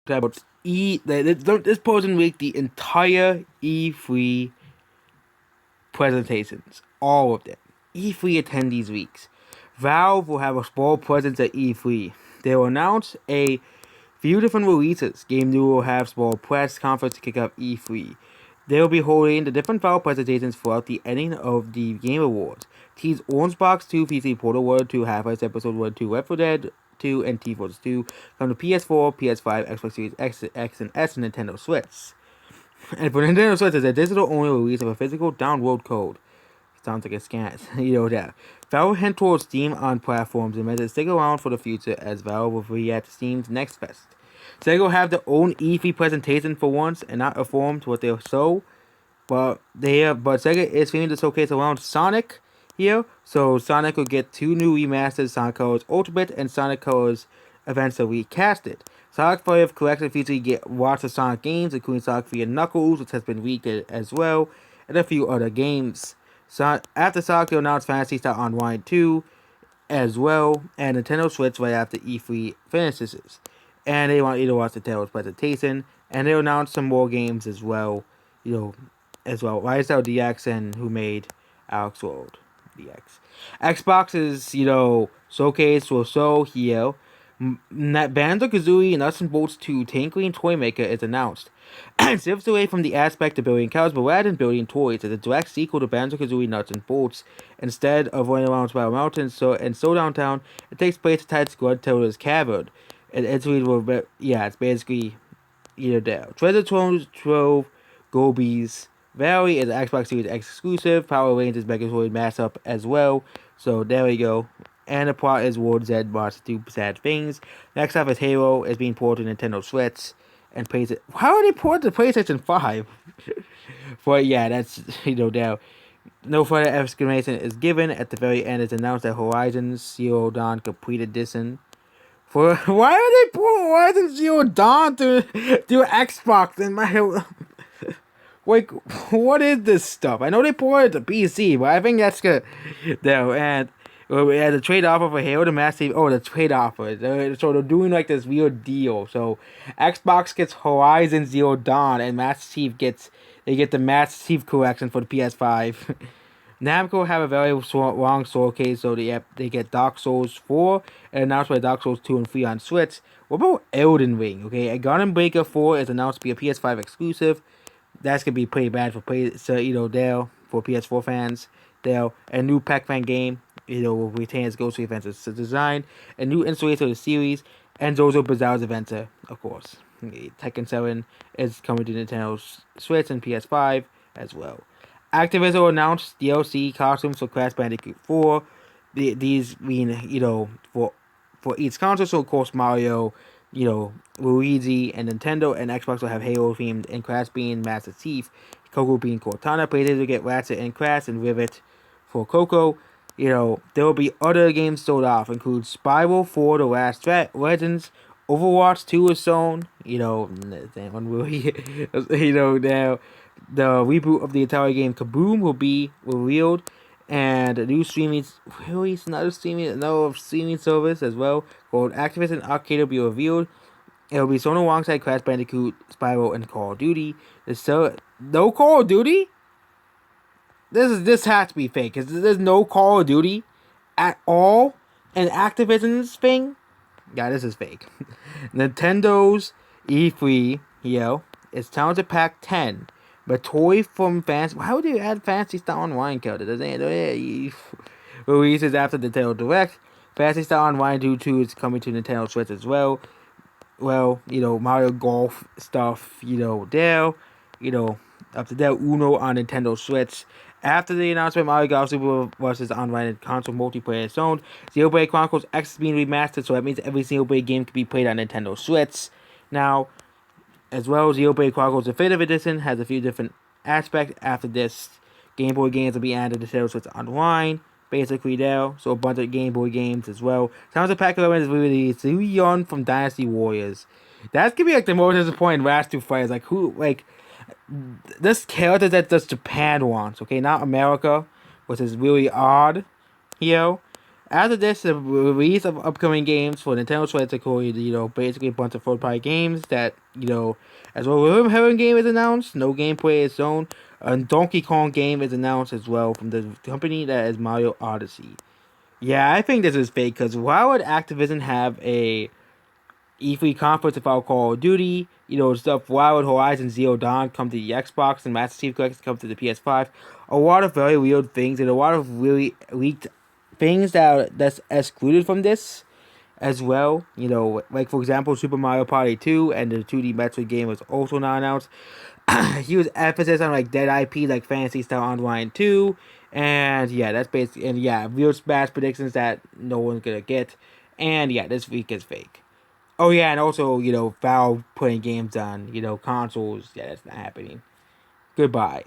about this person week the entire E3 presentations, all of them. E3 attendees weeks. Valve will have a small presence at E3. They will announce a few different releases. Game New will have small press conference to kick off E3. They will be holding the different Valve presentations throughout the ending of the Game Awards. Tease Orange Box 2, PC Portal World 2, Half-Life Episode 1, 2, Left 4 Dead 2, and T-Force 2 from the PS4, PS5, Xbox Series X and S, and Nintendo Switch. And for Nintendo Switch, it's a digital-only release of a physical download code. Sounds like a scam. That. Valve hint towards Steam on platforms and meant to stick around for the future as Valve will react to Steam's Next Fest. Sega will have their own E3 presentation for once and not a forum to what they show. But Sega is filming to showcase around Sonic here. So Sonic will get 2 new remasters, Sonic Colors Ultimate and Sonic Colors events are recasted. Sonic 5 Collection features get lots of Sonic games, including Sonic 3 and Knuckles, which has been leaked as well, and a few other games. After Sonic, they'll announce Phantasy Star Online 2 as well, and Nintendo Switch right after E3 finishes. And they want you to watch the Nintendo's presentation, and they'll announce some more games as well, Rise Out DX and who made Alex World DX. Xbox's, showcase will show here. Banjo-Kazooie Nuts and Bolts 2 Tinkering Toy Maker is announced. It shifts away from the aspect of building cars, but rather than building toys, it's a direct sequel to Banjo-Kazooie Nuts and Bolts. Instead of running around Spiral Mountain and Showdown Town, it takes place inside Squad Cavern. It's basically there. Treasure Trove Gobies Valley is an Xbox Series X exclusive. Power Rangers Megazord mashup as well. So there we go. And the plot is World Z wants to do sad things. Next up is Halo is being ported to Nintendo Switch and PlayStation. How are they ported to PlayStation 5? But yeah, that's there. No further explanation is given. At the very end, it's announced that Horizon Zero Dawn Complete Edition. Why are they porting Horizon Zero Dawn to Xbox and my like, what is this stuff? I know they ported it to PC, but I think that's good. And the trade offer for Halo the Massive. Oh, the trade offer. So they're doing like this weird deal. So Xbox gets Horizon Zero Dawn, and Master Chief gets the Master Chief collection for the PS5. Namco have a very long showcase, so they get Dark Souls 4 and announced by Dark Souls 2 and 3 on Switch. What about Elden Ring? Okay, a Gun and Breaker 4 is announced to be a PS5 exclusive. That's gonna be pretty bad for for PS4 fans. A new Pac-Man game, will retain its Ghost Adventures design, a new installation of the series, and Zozo Bizarre's Adventure, of course. Tekken 7 is coming to Nintendo Switch and PS5 as well. Activision will announce DLC costumes for Crash Bandicoot 4. These mean, for each console, so of course Mario, Luigi and Nintendo, and Xbox will have Halo themed, and Crash being Master Chief, Coco being Cortana. PlayStation will get Ratchet and Crash and Rivet for Coco. There will be other games sold off, include Spiral 4 The Last Legends, Overwatch 2 is shown, that one really, now the reboot of the entire game Kaboom will be revealed, and a new another streaming service as well called Activision Arcade will be revealed. It will be shown alongside Crash Bandicoot, Spyro, and Call of Duty. No Call of Duty? This has to be fake, because there's no Call of Duty at all in Activision's thing. Yeah, this is fake. Nintendo's E3 is Challenger Pack 10. But toy from fans. Why would you add Fantasy Star Online characters? Releases after the Nintendo Direct. Fantasy Star Online 2 is coming to Nintendo Switch as well. Well, Mario Golf stuff, up to there, Uno on Nintendo Switch. After the announcement, Mario Golf Super versus online and console multiplayer is owned. Xenoblade Chronicles X is being remastered, so that means every Xenoblade game can be played on Nintendo Switch. Now, as well, Xenoblade Chronicles Definitive Edition has a few different aspects. After this, Game Boy games will be added to Nintendo Switch Online, basically there. So a bunch of Game Boy games as well. Sounds like Pack 11 is released. Leon from Dynasty Warriors. That's gonna be like the most disappointing last two fighters. This character that Japan wants, okay, not America, which is really odd, After this, the release of upcoming games for Nintendo Switch include, basically a bunch of third-party games that, as well. Rhythm Heaven game is announced. No gameplay is shown. A Donkey Kong game is announced as well from the company that is Mario Odyssey. Yeah, I think this is fake because why would Activision have a E3 conference about Call of Duty, stuff. Why would Horizon Zero Dawn come to the Xbox and Master Chief Collection come to the PS5? A lot of very weird things and a lot of really leaked things that's excluded from this as well. Like for example, Super Mario Party 2 and the 2D Metroid game was also not announced. Huge emphasis on like dead IP like Fantasy Star Online 2. And yeah, that's basically, and yeah, real Smash predictions that no one's gonna get. And yeah, this week is fake. Oh yeah, and also Valve putting games on consoles. Yeah, that's not happening. Goodbye.